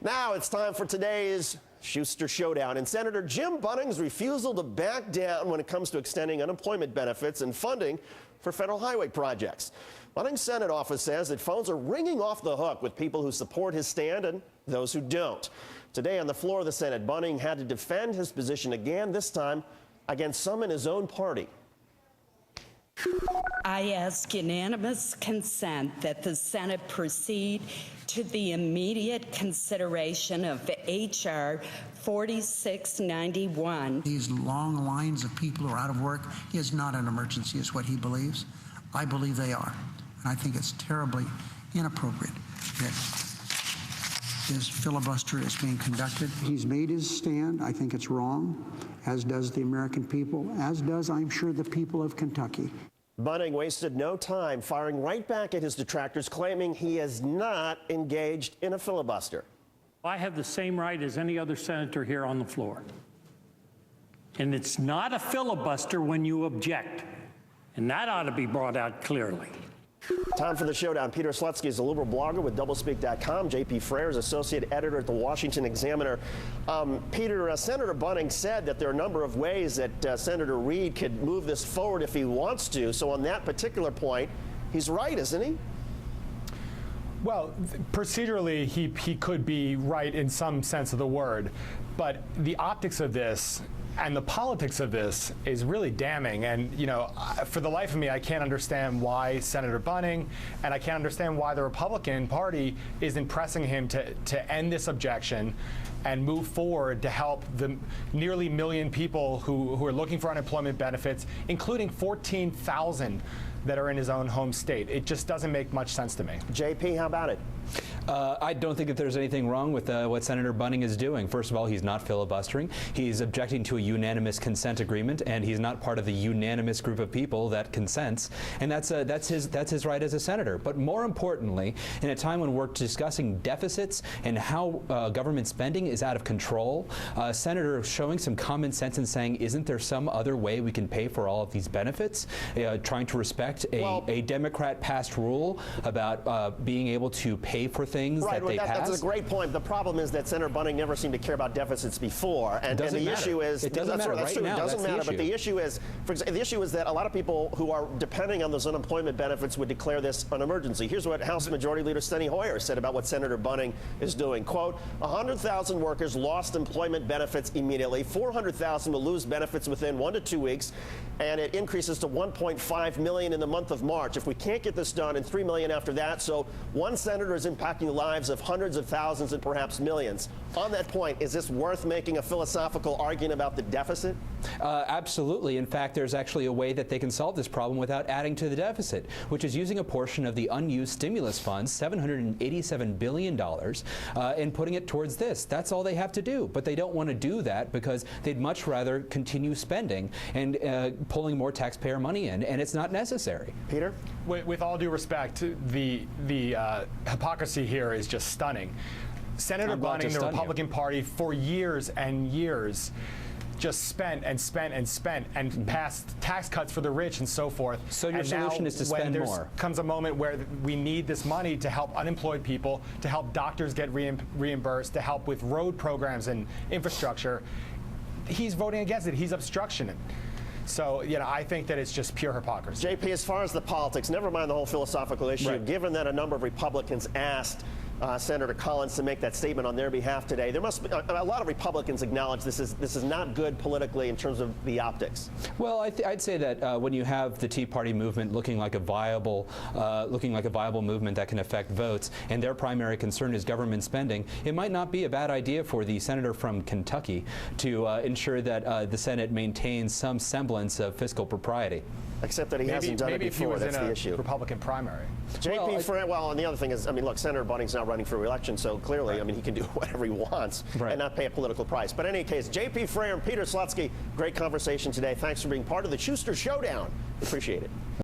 Now it's time for today's Schuster Showdown, and Senator Jim Bunning's refusal to back down when it comes to extending unemployment benefits and funding for federal highway projects. Bunning's Senate office says that phones are ringing off the hook with people who support his stand and those who don't. Today on the floor of the Senate, Bunning had to defend his position again, this time against some in his own party. I ask unanimous consent that the Senate proceed to the immediate consideration of H.R. 4691. These long lines of people who are out of work is not an emergency, is what he believes. I believe they are. And I think it's terribly inappropriate that this filibuster is being conducted. He's made his stand. I think it's wrong, as does the American people, as does, I'm sure, the people of Kentucky. Bunning wasted no time firing right back at his detractors, claiming he is not engaged in a filibuster. I have the same right as any other senator here on the floor. And it's not a filibuster when you object. And that ought to be brought out clearly. Time for the showdown. Peter Slutsky is a liberal blogger with doublespeak.com. J.P. Freire is associate editor at the Washington Examiner. Peter, Senator Bunning said that there are a number of ways that Senator Reid could move this forward if he wants to. So on that particular point, he's right, isn't he? Well, procedurally, he could be right in some sense of the word. But the optics of this and the politics of this is really damning. And, you know, for the life of me, I can't understand why Senator Bunning, and I can't understand why the Republican Party isn't pressing him to end this objection and move forward to help the nearly 1 million people who are looking for unemployment benefits, including 14,000 that are in his own home state. It just doesn't make much sense to me. JP, how about it? I don't think that there's anything wrong with what Senator Bunning is doing. First of all, he's not filibustering. He's objecting to a unanimous consent agreement, and he's not part of the unanimous group of people that consents. And that's his right as a senator. But more importantly, in a time when we're discussing deficits and how government spending is out of control, Senator showing some common sense and saying, isn't there some other way we can pay for all of these benefits? Trying to respect a Democrat-passed rule about being able to pay for things that they pass. That's a great point. The problem is that Senator Bunning never seemed to care about deficits before, and the issue is it doesn't matter right now. It doesn't matter. But the issue is, the issue is that a lot of people who are depending on those unemployment benefits would declare this an emergency. Here's what House Majority Leader Steny Hoyer said about what Senator Bunning is doing. Quote: 100,000 workers lost employment benefits immediately. 400,000 will lose benefits within 1 to 2 weeks, and it increases to 1.5 million in the month of March. If we can't get this done, and 3 million after that, so one senator is impacting the lives of hundreds of thousands and perhaps millions. On that point, is this worth making a philosophical argument about the deficit? Absolutely. In fact, there's actually a way that they can solve this problem without adding to the deficit, which is using a portion of the unused stimulus funds, $787 billion, and putting it towards this. That's all they have to do. But they don't want to do that because they'd much rather continue spending and pulling more taxpayer money in, and it's not necessary. Peter? With all due respect, the hypocrisy here is just stunning. Senator Bunning, the Republican Party, for years and years, just spent and spent and spent and passed tax cuts for the rich and so forth. So your solution is to spend more. When there comes a moment where we need this money to help unemployed people, to help doctors get reimbursed, to help with road programs and infrastructure, he's voting against it. He's obstructioning. So, you know, I think that it's just pure hypocrisy. JP, as far as the politics, never mind the whole philosophical issue, right. Given that a number of Republicans asked Senator Collins to make that statement on their behalf today, there must be a lot of Republicans acknowledge this is not good politically in terms of the optics. Well, I'd say that when you have the Tea Party movement looking like a viable movement that can affect votes, and their primary concern is government spending, it might not be a bad idea for the senator from Kentucky to ensure that the Senate maintains some semblance of fiscal propriety. Except that he hasn't done it before. That's the issue. Republican primary. JP, well, and the other thing is, I mean, look, Senator Bunning's not running for re-election, so clearly, right. I mean, he can do whatever he wants and not pay a political price. But in any case, JP Freire and Peter Slutsky, great conversation today. Thanks for being part of the Schuster Showdown. Appreciate it.